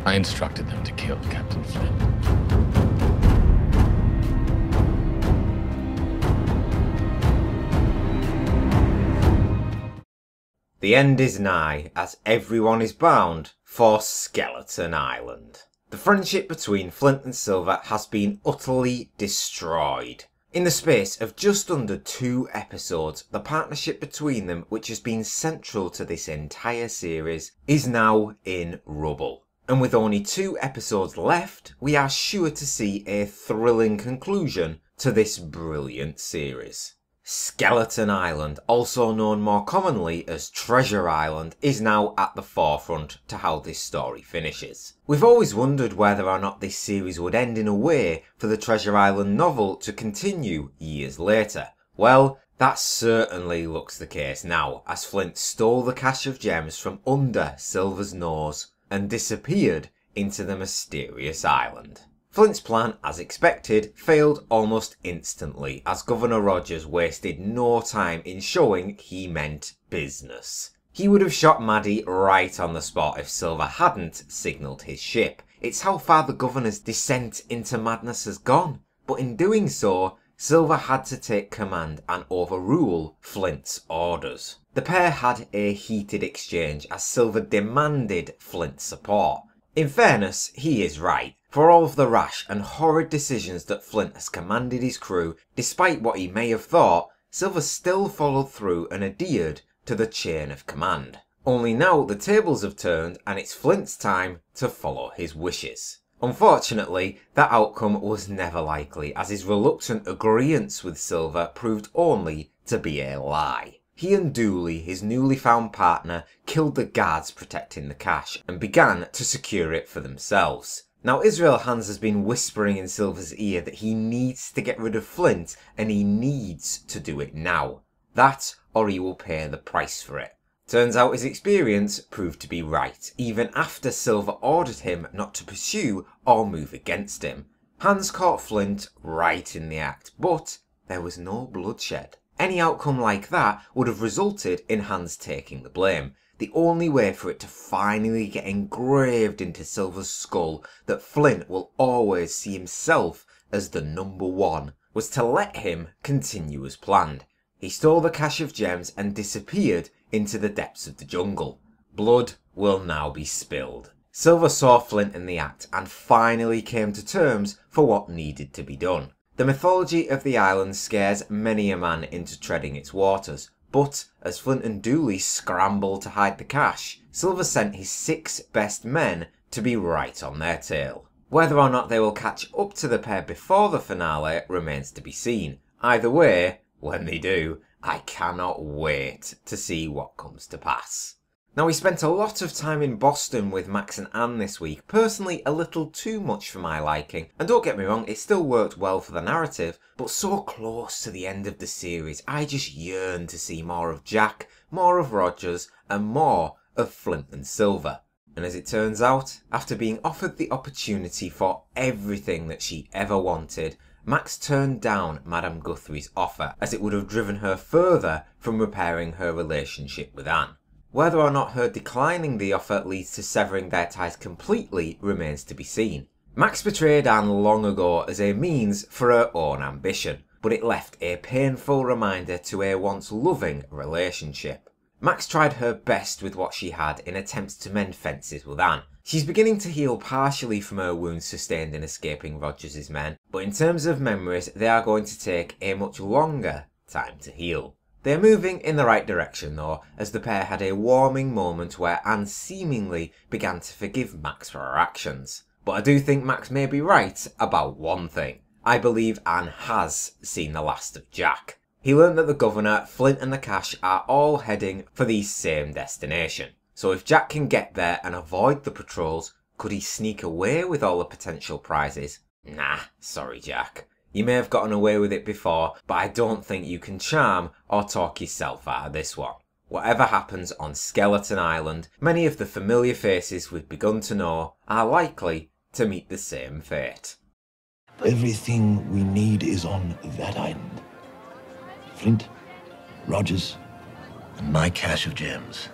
I instructed them to kill Captain Flint. The end is nigh, as everyone is bound for Skeleton Island. The friendship between Flint and Silver has been utterly destroyed. In the space of just under 2 episodes, the partnership between them, which has been central to this entire series, is now in rubble. And with only 2 episodes left, we are sure to see a thrilling conclusion to this brilliant series. Skeleton Island, also known more commonly as Treasure Island, is now at the forefront to how this story finishes. We've always wondered whether or not this series would end in a way for the Treasure Island novel to continue years later. Well, that certainly looks the case now, as Flint stole the cache of gems from under Silver's nose and disappeared into the mysterious island. Flint's plan, as expected, failed almost instantly, as Governor Rogers wasted no time in showing he meant business. He would have shot Maddie right on the spot if Silver hadn't signalled his ship. It's how far the Governor's descent into madness has gone, but in doing so, Silver had to take command and overrule Flint's orders. The pair had a heated exchange as Silver demanded Flint's support. In fairness, he is right. For all of the rash and horrid decisions that Flint has commanded his crew, despite what he may have thought, Silver still followed through and adhered to the chain of command. Only now the tables have turned and it's Flint's time to follow his wishes. Unfortunately, that outcome was never likely, as his reluctant agreeance with Silver proved only to be a lie. He and Dooley, his newly found partner, killed the guards protecting the cache and began to secure it for themselves. Now, Israel Hands has been whispering in Silver's ear that he needs to get rid of Flint, and he needs to do it now. That, or he will pay the price for it. Turns out his experience proved to be right, even after Silver ordered him not to pursue or move against him. Hands caught Flint right in the act, but there was no bloodshed. Any outcome like that would have resulted in Hands taking the blame. The only way for it to finally get engraved into Silver's skull that Flint will always see himself as the number one was to let him continue as planned. He stole the cache of gems and disappeared into the depths of the jungle. Blood will now be spilled. Silver saw Flint in the act and finally came to terms for what needed to be done. The mythology of the island scares many a man into treading its waters. But as Flint and Dooley scrambled to hide the cache, Silver sent his 6 best men to be right on their tail. Whether or not they will catch up to the pair before the finale remains to be seen. Either way, when they do, I cannot wait to see what comes to pass. Now, we spent a lot of time in Boston with Max and Anne this week, personally a little too much for my liking, and don't get me wrong, it still worked well for the narrative, but so close to the end of the series, I just yearn to see more of Jack, more of Rogers, and more of Flint and Silver. And as it turns out, after being offered the opportunity for everything that she ever wanted, Max turned down Madame Guthrie's offer, as it would have driven her further from repairing her relationship with Anne. Whether or not her declining the offer leads to severing their ties completely remains to be seen. Max betrayed Anne long ago as a means for her own ambition, but it left a painful reminder to a once loving relationship. Max tried her best with what she had in attempts to mend fences with Anne. She's beginning to heal partially from her wounds sustained in escaping Rogers' men, but in terms of memories, they are going to take a much longer time to heal. They're moving in the right direction though, as the pair had a warming moment where Anne seemingly began to forgive Max for her actions. But I do think Max may be right about one thing. I believe Anne has seen the last of Jack. He learned that the Governor, Flint and the cache are all heading for the same destination. So if Jack can get there and avoid the patrols, could he sneak away with all the potential prizes? Nah, sorry Jack. You may have gotten away with it before, but I don't think you can charm or talk yourself out of this one. Whatever happens on Skeleton Island, many of the familiar faces we've begun to know are likely to meet the same fate. Everything we need is on that island. Flint, Rogers, and my cache of gems.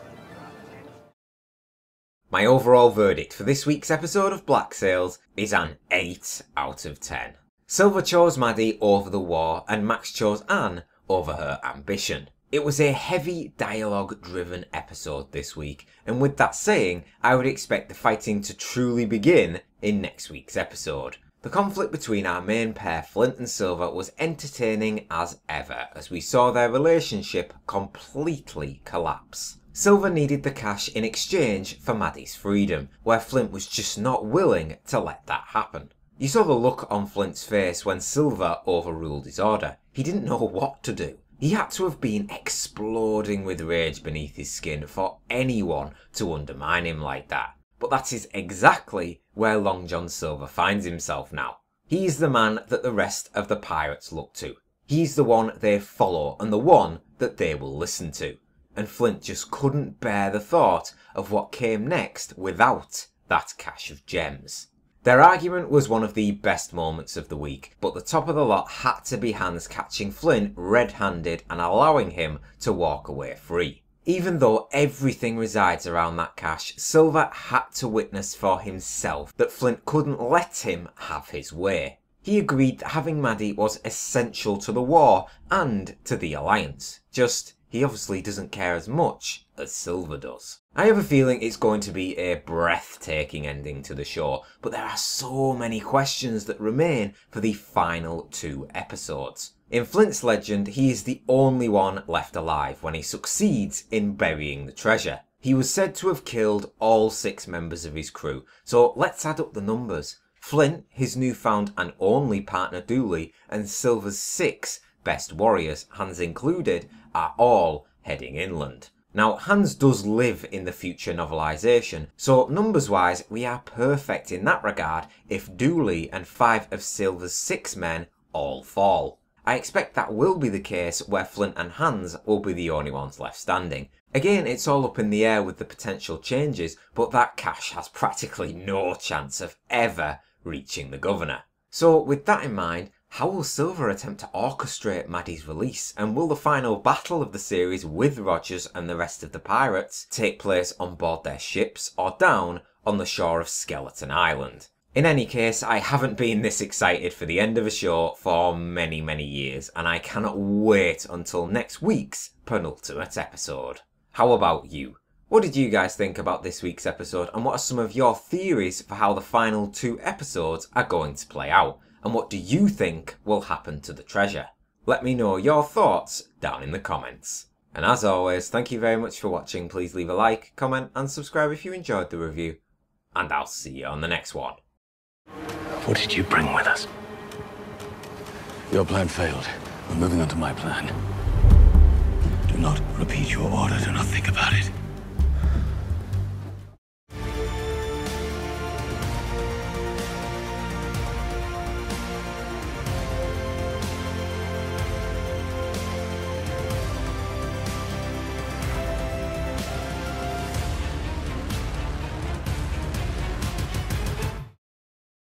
My overall verdict for this week's episode of Black Sails is an 8 out of 10. Silver chose Maddie over the war and Max chose Anne over her ambition. It was a heavy dialogue-driven episode this week, and with that saying, I would expect the fighting to truly begin in next week's episode. The conflict between our main pair, Flint and Silver, was entertaining as ever, as we saw their relationship completely collapse. Silver needed the cash in exchange for Maddie's freedom, where Flint was just not willing to let that happen. You saw the look on Flint's face when Silver overruled his order. He didn't know what to do. He had to have been exploding with rage beneath his skin for anyone to undermine him like that. But that is exactly where Long John Silver finds himself now. He's the man that the rest of the pirates look to. He's the one they follow and the one that they will listen to. And Flint just couldn't bear the thought of what came next without that cache of gems. Their argument was one of the best moments of the week, but the top of the lot had to be Hans catching Flint red-handed and allowing him to walk away free. Even though everything resides around that cache, Silver had to witness for himself that Flint couldn't let him have his way. He agreed that having Maddie was essential to the war and to the alliance. Just, he obviously doesn't care as much as Silver does. I have a feeling it's going to be a breathtaking ending to the show, but there are so many questions that remain for the final 2 episodes. In Flint's legend, he is the only one left alive when he succeeds in burying the treasure. He was said to have killed all 6 members of his crew, so let's add up the numbers. Flint, his newfound and only partner Dooley, and Silver's 6 best warriors, Hans included, are all heading inland. Now, Hans does live in the future novelisation, so numbers-wise we are perfect in that regard if Dooley and 5 of Silver's 6 men all fall. I expect that will be the case where Flint and Hans will be the only ones left standing. Again, it's all up in the air with the potential changes, but that cache has practically no chance of ever reaching the governor. So with that in mind, how will Silver attempt to orchestrate Maddie's release, and will the final battle of the series with Rogers and the rest of the pirates take place on board their ships or down on the shore of Skeleton Island? In any case, I haven't been this excited for the end of a show for many years, and I cannot wait until next week's penultimate episode. How about you? What did you guys think about this week's episode, and what are some of your theories for how the final 2 episodes are going to play out? And what do you think will happen to the treasure? Let me know your thoughts down in the comments. And as always, thank you very much for watching. Please leave a like, comment and subscribe if you enjoyed the review. And I'll see you on the next one. What did you bring with us? Your plan failed. We're moving on to my plan. Do not repeat your order. Do not think about it.